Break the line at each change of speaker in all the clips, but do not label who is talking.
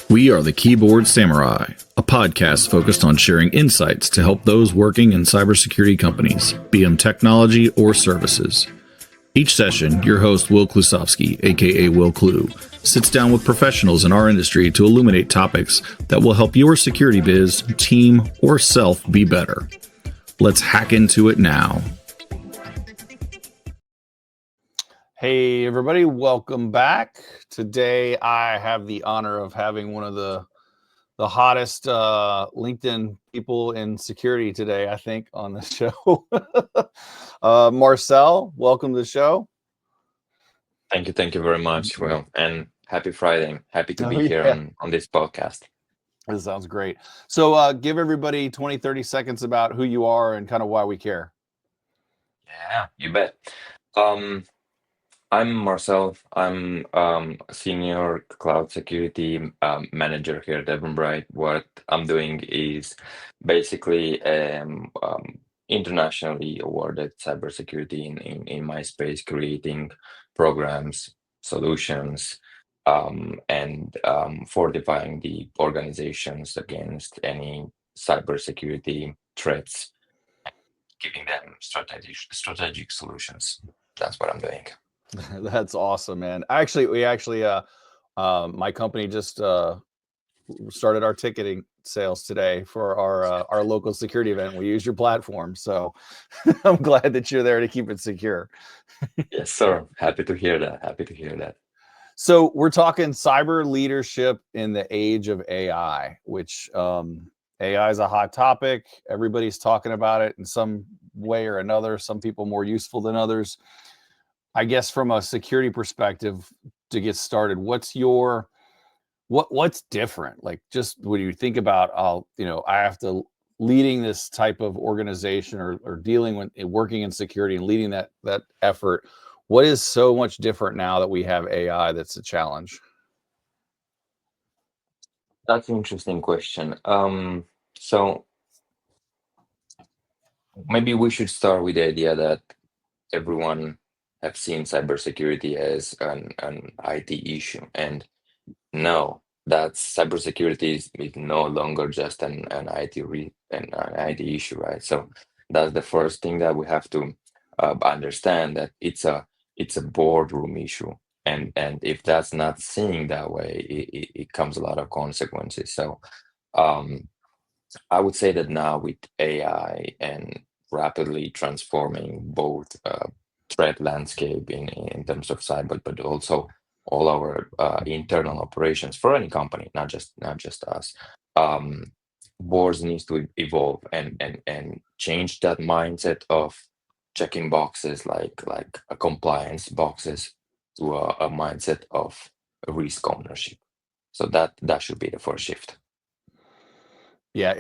We are the Keyboard Samurai, a podcast focused on sharing insights to help those working in cybersecurity companies, be them technology or services. Each session, your host, Will Klusovsky, aka Will Clue, sits down with professionals in our industry to illuminate topics that will help your security biz, team, or self be better. Let's hack into it now. Hey, everybody, welcome back. Today, I have the honor of having one of the hottest LinkedIn people in security today, I think, on the show. Marcel, welcome to the show.
Thank you very much, Will, and happy Friday. Happy to be here on this podcast.
This sounds great. So give everybody 20, 30 seconds about who you are and kind of why we care.
Yeah, you bet. I'm Marcel. I'm a senior cloud security manager here at Eventbrite. What I'm doing is basically internationally awarded cybersecurity in my space, creating programs, solutions, and fortifying the organizations against any cybersecurity threats, giving them strategic solutions. That's what I'm doing.
That's awesome, man. We actually my company just started our ticketing sales today for our local security event. We use your platform, so I'm glad that you're there to keep it secure.
Yes, sir. Happy to hear that.
So we're talking cyber leadership in the age of AI, which AI is a hot topic. Everybody's talking about it in some way or another. Some people more useful than others. I guess from a security perspective, to get started, what's different? Like, just when you think about, I have to leading this type of organization or dealing with working in security and leading that effort. What is so much different now that we have AI that's a challenge?
That's an interesting question. So maybe we should start with the idea that everyone have seen cybersecurity as an IT issue, and no, that cybersecurity is no longer just an IT issue, right? So that's the first thing that we have to understand, that it's a boardroom issue, and if that's not seen that way, it comes a lot of consequences. So um, I would say that now with AI and rapidly transforming both threat landscape in terms of cyber, but also all our internal operations for any company, not just us. Um, Boards needs to evolve and change that mindset of checking boxes like a compliance boxes to a mindset of risk ownership. So that should be the first shift.
Yeah,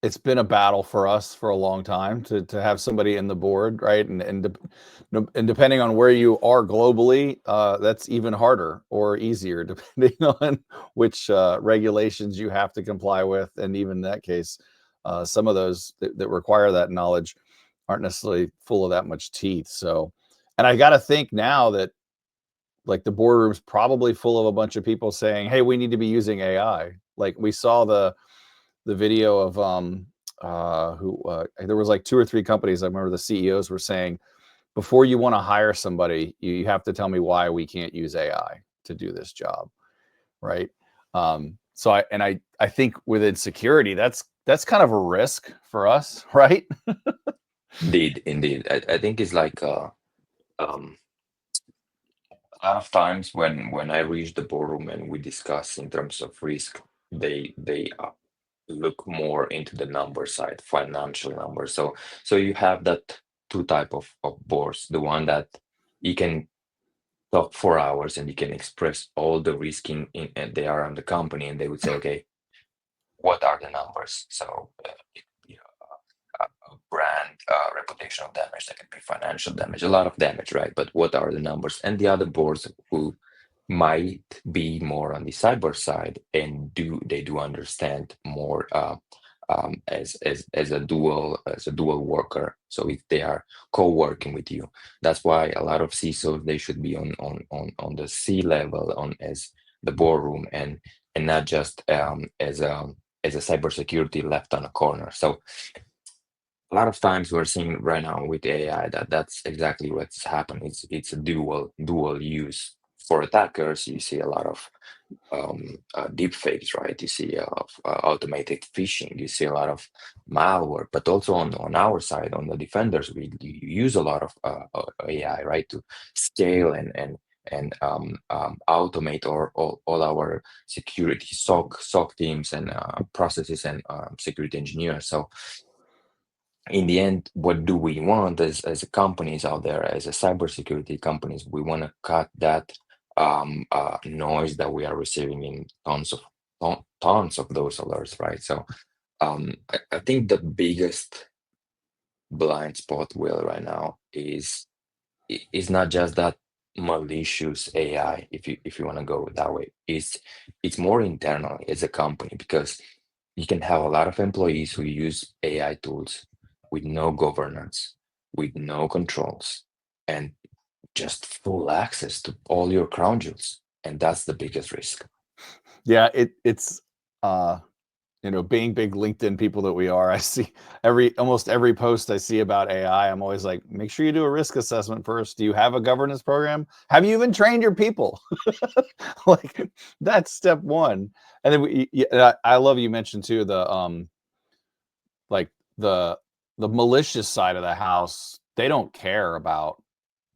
it's been a battle for us for a long time to have somebody in the board, right? And depending on where you are globally, that's even harder or easier depending on which regulations you have to comply with. And even in that case, some of those that require that knowledge aren't necessarily full of that much teeth. So, and I got to think now that like the boardroom's probably full of a bunch of people saying, "Hey, we need to be using AI." Like we saw the video of there was like 2 or 3 companies. I remember the CEOs were saying, before you want to hire somebody, you have to tell me why we can't use AI to do this job, right? So I think within security, that's kind of a risk for us, right?
Indeed. I think it's like um, a lot of times when I reach the boardroom and we discuss in terms of risk, they look more into the number side, financial numbers. So you have that two type of boards. The one that you can talk 4 hours and you can express all the risk and they are on the company, and they would say, okay, what are the numbers? So it could be a brand reputational damage, that could be financial damage, a lot of damage, right? But what are the numbers? And the other boards who might be more on the cyber side and they do understand more as a dual worker. So if they are co-working with you, that's why a lot of CISOs, they should be on the C level, on as the boardroom, and not just as a cybersecurity left on a corner. So a lot of times we're seeing right now with AI that that's exactly what's happening. It's a dual use. For attackers, you see a lot of deepfakes, right? You see automated phishing. You see a lot of malware, but also on our side, on the defenders, we use a lot of AI, right, to scale and automate all our security SOC teams and processes and security engineers. So in the end, what do we want as companies out there, as a cybersecurity companies? We want to cut that noise that we are receiving in tons of those alerts, right? So I think the biggest blind spot, Will, right now is not just that malicious AI, if you want to go that way. It's more internal as a company, because you can have a lot of employees who use AI tools with no governance, with no controls, and just full access to all your crown jewels. And that's the biggest risk.
Yeah, it's being big LinkedIn people that we are, I see almost every post I see about AI. I'm always like, make sure you do a risk assessment first. Do you have a governance program? Have you even trained your people? Like, that's step one. And then I love you mentioned too like the malicious side of the house. They don't care about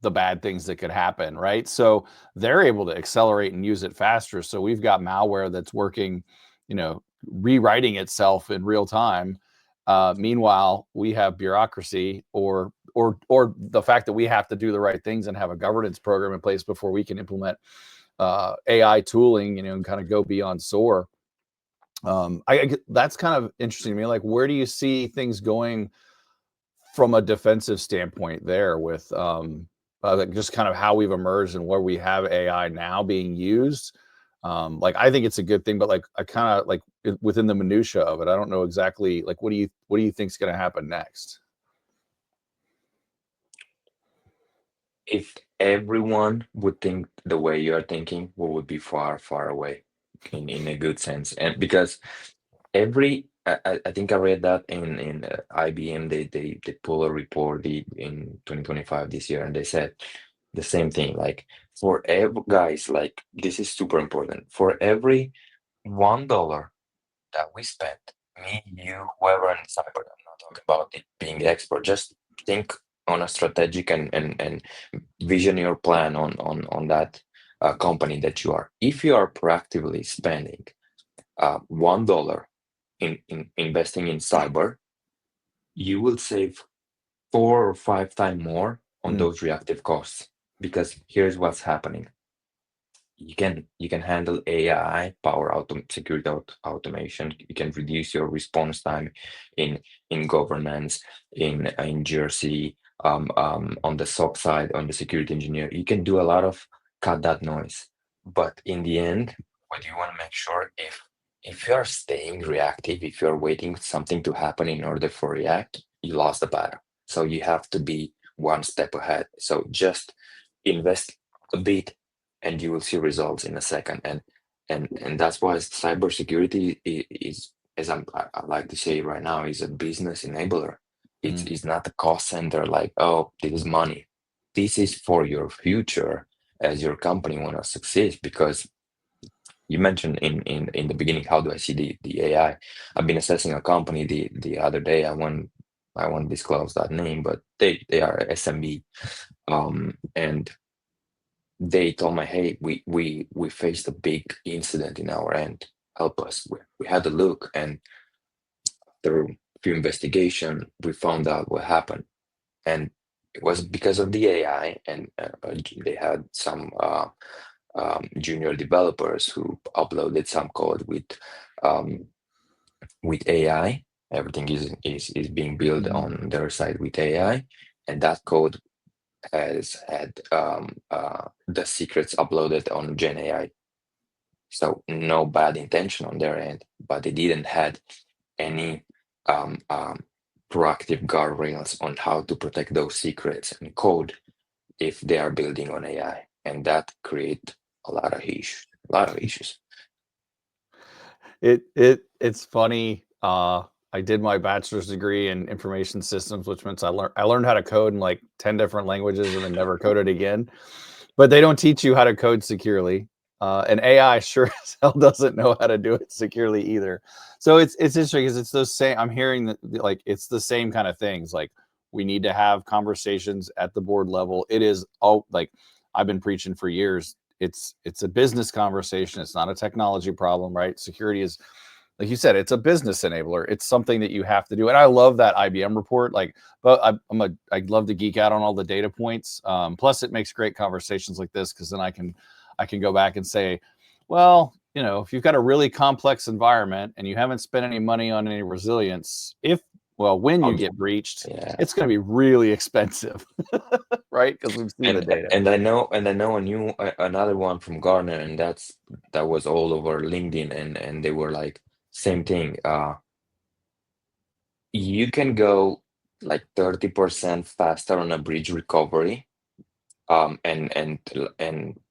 the bad things that could happen, right? So they're able to accelerate and use it faster. So we've got malware that's working, rewriting itself in real time. Meanwhile, we have bureaucracy or the fact that we have to do the right things and have a governance program in place before we can implement AI tooling, and kind of go beyond SOAR. That's kind of interesting to me. Like, where do you see things going from a defensive standpoint there with like just kind of how we've emerged and where we have AI now being used? Like, I think it's a good thing, but like I kind of like within the minutia of it, I don't know exactly like what do you think is going to happen next?
If everyone would think the way you're thinking, we would be far, far away in a good sense. And because I think I read that in IBM, they pull a report in 2025 this year, and they said the same thing. Like, for every guys, like, this is super important. For every $1 that we spent, me, you, whoever in cyber, I'm not talking about it being the expert, just think on a strategic and vision your plan on that company that you are. If you are proactively spending $1 in investing in cyber, you will save 4 or 5 times more on those reactive costs. Because here's what's happening: you can handle AI power security automation. You can reduce your response time in governance, in GRC, on the SOC side, on the security engineer. You can do a lot of cut that noise. But in the end, what you want to make sure, if you're staying reactive, if you're waiting something to happen in order for react, you lost the battle. So you have to be one step ahead. So just invest a bit and you will see results in a second. And that's why cybersecurity is, as I like to say right now, is a business enabler. It's not a cost center like, oh, this is money. This is for your future as your company want to succeed. Because you mentioned in the beginning, how do I see the AI? I've been assessing a company the other day. I won't disclose that name, but they are SMB, and they told me, hey, we faced a big incident in our end. Help us. We had a look, and through a few investigation, we found out what happened, and it was because of the AI, and they had some junior developers who uploaded some code with AI. Everything is being built on their side with AI, and that code has had the secrets uploaded on Gen AI. So no bad intention on their end, but they didn't had any proactive guardrails on how to protect those secrets and code if they are building on AI, and that create a lot of issues. A lot of issues.
It's funny. I did my bachelor's degree in information systems, which means I learned how to code in like 10 different languages and then never coded again. But they don't teach you how to code securely. And AI sure as hell doesn't know how to do it securely either. So it's interesting because it's those same. I'm hearing that like it's the same kind of things. Like we need to have conversations at the board level. It is all like I've been preaching for years. It's a business conversation. It's not a technology problem, right? Security is, like you said, it's a business enabler. It's something that you have to do. And I love that IBM report. Like, but I love to geek out on all the data points. Plus, it makes great conversations like this because then I can go back and say, well, you know, if you've got a really complex environment and you haven't spent any money on any resilience, when you get breached,
Yeah.
it's going to be really expensive, right? Because we've seen the data.
And I know another one from Gartner, and that was all over LinkedIn, and they were like same thing. You can go like 30% faster on a breach recovery, and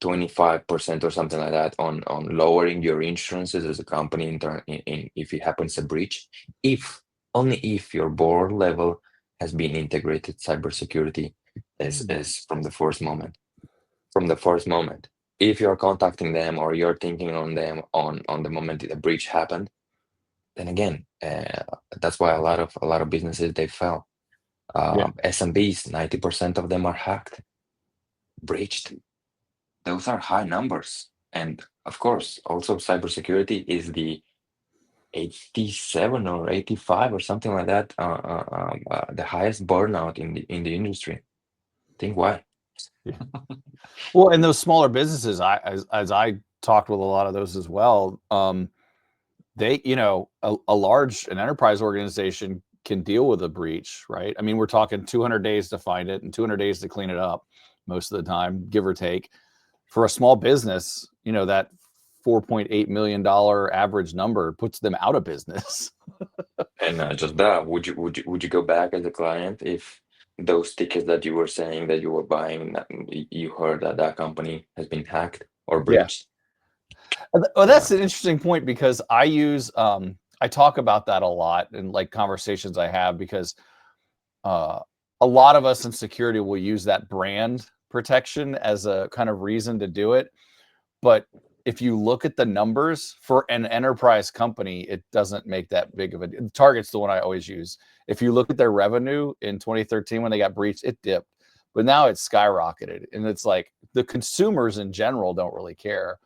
25% or something like that on lowering your insurances as a company in if it happens a breach, if only if your board level has been integrated cybersecurity as from the first moment. From the first moment, if you're contacting them or you're thinking on them on the moment that a breach happened, then again, that's why a lot of businesses they fell.
Yeah.
SMBs, 90% of them are hacked, breached. Those are high numbers. And of course, also cybersecurity is the 87 or 85 or something like that, the highest burnout in the industry. Think why?
Yeah. Well, and those smaller businesses, as I talked with a lot of those as well, they, you know, a large an enterprise organization can deal with a breach, right? I mean, we're talking 200 days to find it and 200 days to clean it up most of the time, give or take. For a small business, you know, that $4.8 million average number puts them out of business.
And just that, would you go back as a client if those tickets that you were saying that you were buying, you heard that that company has been hacked or
Yeah.
breached?
Well,
Yeah.
that's an interesting point because I talk about that a lot in like conversations I have because uh, a lot of us in security will use that brand protection as a kind of reason to do it. But if you look at the numbers for an enterprise company, it doesn't make that big of a Target's the one I always use. If you look at their revenue in 2013 when they got breached, it dipped, but now it's skyrocketed. And it's like the consumers in general don't really care.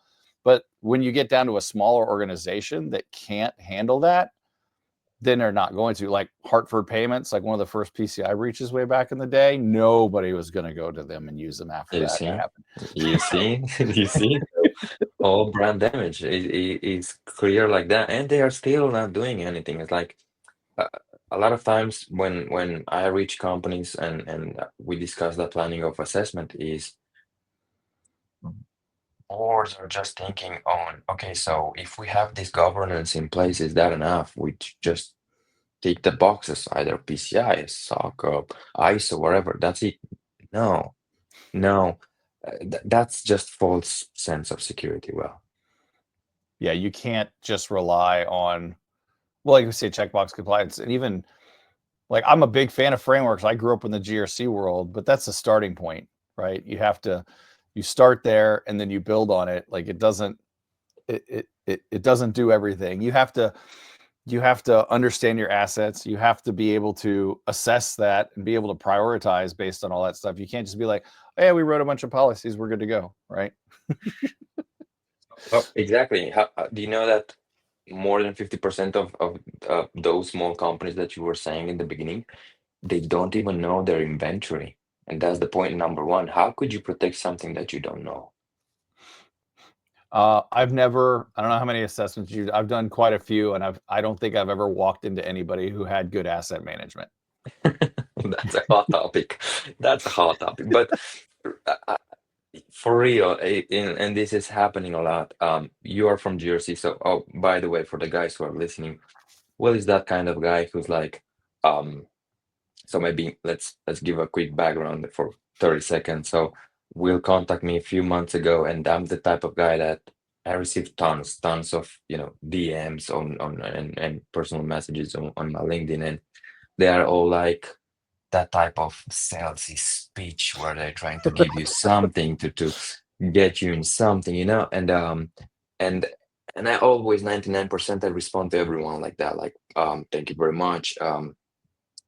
But when you get down to a smaller organization that can't handle that, then they're not going to. Like Hartford Payments, like one of the first PCI breaches way back in the day, nobody was going to go to them and use them after
You
that
see,
happened.
you see, you see, all brand damage is clear like that, and they are still not doing anything. It's like uh, a lot of times when I reach companies and we discuss the planning of assessment is boards are just thinking on, okay, so if we have this governance in place, is that enough? We just tick the boxes, either PCI, SOC, or ISO, whatever. That's it. No, no, that's just false sense of security. Well,
Yeah, you can't just rely on, well, like we say, checkbox compliance. And even like I'm a big fan of frameworks. I grew up in the GRC world, but that's a starting point, right? You start there and then you build on it. Like it doesn't do everything. You have to understand your assets. You have to be able to assess that and be able to prioritize based on all that stuff. You can't just be like, hey, we wrote a bunch of policies, we're good to go, right?
oh, exactly. Do you know that more than 50% of those small companies that you were saying in the beginning, they don't even know their inventory? And that's the point number one. How could you protect something that you don't know?
I don't know how many assessments I've done quite a few, and I don't think I've ever walked into anybody who had good asset management.
That's a hot topic. That's a hot topic. But uh, for real, and this is happening a lot. You are from Jersey, so oh, by the way, for the guys who are listening, Will is that kind of guy who's like, um, so maybe let's give a quick background for 30 seconds. So Will contacted me a few months ago, and I'm the type of guy that I receive tons of DMs on and personal messages on my LinkedIn, and they are all like that type of salesy speech where they're trying to give you something to get you in something, and and I always 99% I respond to everyone like that, like thank you very much,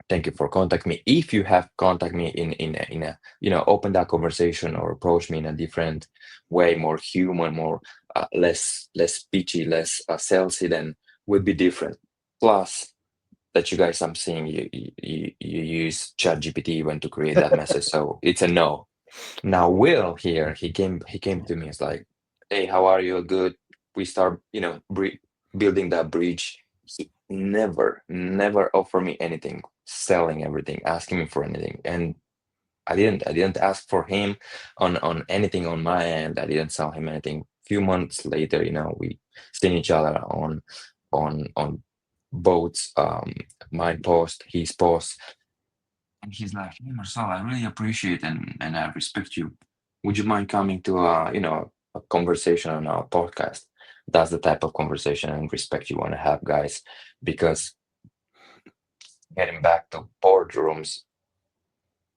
thank you for contacting me. If you have contact me in a open that conversation or approach me in a different way, more human, more less pitchy, less salesy, then would be different. Plus that you guys, I'm seeing you use ChatGPT even to create that message, so it's a no. Now Will here, he came to me. It's like, hey, how are you? Good. We start building that bridge. He never offer me anything, selling everything, asking me for anything, and I didn't ask for him on anything on my end. I didn't sell him anything. Few months later, we seen each other on both my post, his post, and he's like, hey, Marcel, I really appreciate and I respect you. Would you mind coming to a conversation on our podcast? That's the type of conversation and respect you want to have, guys. Because getting back to boardrooms,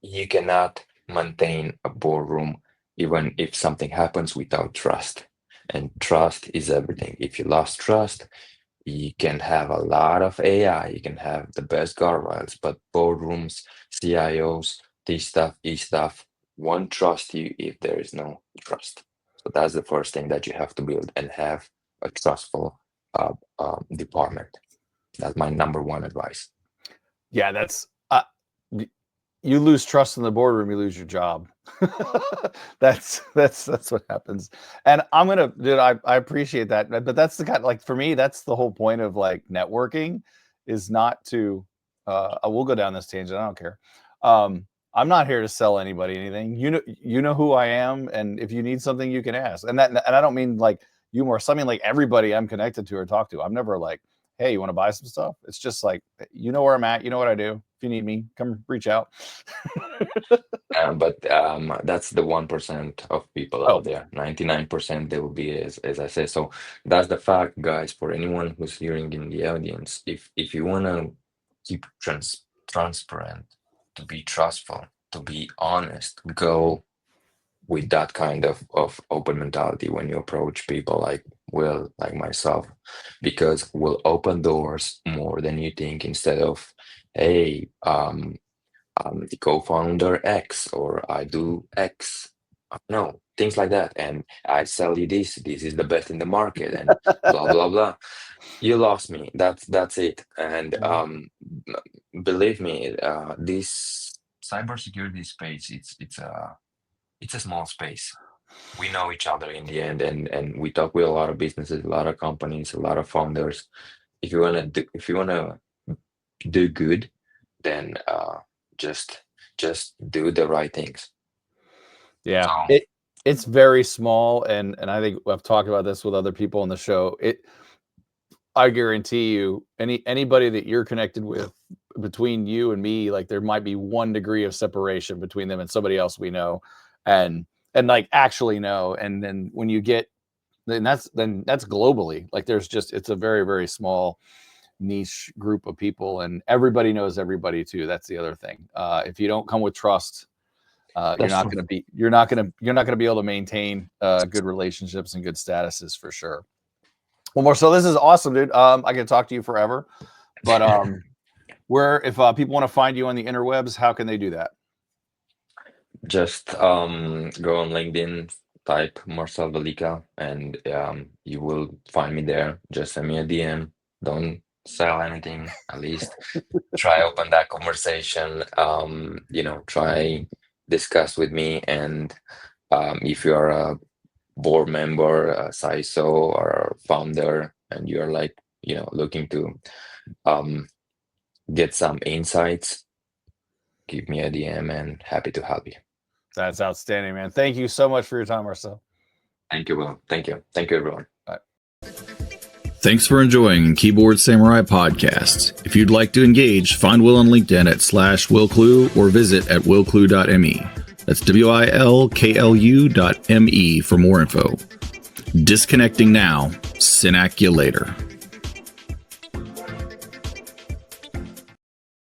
you cannot maintain a boardroom even if something happens without trust. And trust is everything. If you lost trust, you can have a lot of AI, you can have the best guardrails, but boardrooms, CIOs, this stuff, E stuff won't trust you if there is no trust. So that's the first thing that you have to build and have a trustful department. That's my number one advice.
Yeah, that's you lose trust in the boardroom, you lose your job. that's what happens. And dude, I appreciate that, but that's the kind, like, for me, that's the whole point of like networking, is not to I will go down this tangent, I don't care. I'm not here to sell anybody anything. You know who I am, and if you need something, you can ask. And I don't mean like you more, something like everybody I'm connected to or talk to. I'm never like, hey, you want to buy some stuff? It's just like, you know where I'm at, you know what I do. If you need me, come reach out.
But that's the 1% of people out there. 99% they will be as I said. So that's the fact, guys. For anyone who's hearing in the audience, if you want to keep transparent, to be trustful, to be honest, go with that kind of open mentality when you approach people like Will, like myself, because we'll open doors more than you think. Instead of, hey, I'm the co-founder X, or I do X. No, things like that. And I sell you this. This is the best in the market, and blah blah blah. You lost me. That's it. And believe me, this cybersecurity space, it's a small space. We know each other in the end, and we talk with a lot of businesses, a lot of companies, a lot of founders. If you wanna do good, then just do the right things.
Yeah,
So,
it's very small, and I think I've talked about this with other people on the show. I guarantee you, anybody that you're connected with, between you and me, like, there might be 1 degree of separation between them and somebody else we know, and like actually know. And then when you get, then that's globally. Like, it's a very, very small niche group of people, and everybody knows everybody too. That's the other thing. If you don't come with trust, you're not going to be able to maintain good relationships and good statuses, for sure. Well, Marcel, this is awesome, dude. I can talk to you forever, but if people want to find you on the interwebs, how can they do that?
just go on LinkedIn, type Marcel Velica, and you will find me there. Just send me a DM. Don't sell anything. At least try open that conversation. Try discuss with me. And if you are a board member, a CISO, or a founder, and you're like, looking to get some insights, give me a DM, and happy to help you.
That's outstanding, man. Thank you so much for your time, Marcel.
Thank you, Will. Thank you, everyone.
Bye.
Thanks for enjoying Keyboard Samurai Podcasts. If you'd like to engage, find Will on LinkedIn at /WillClue or visit at willclue.me. That's WILKLU.me for more info. Disconnecting now, Synac you later.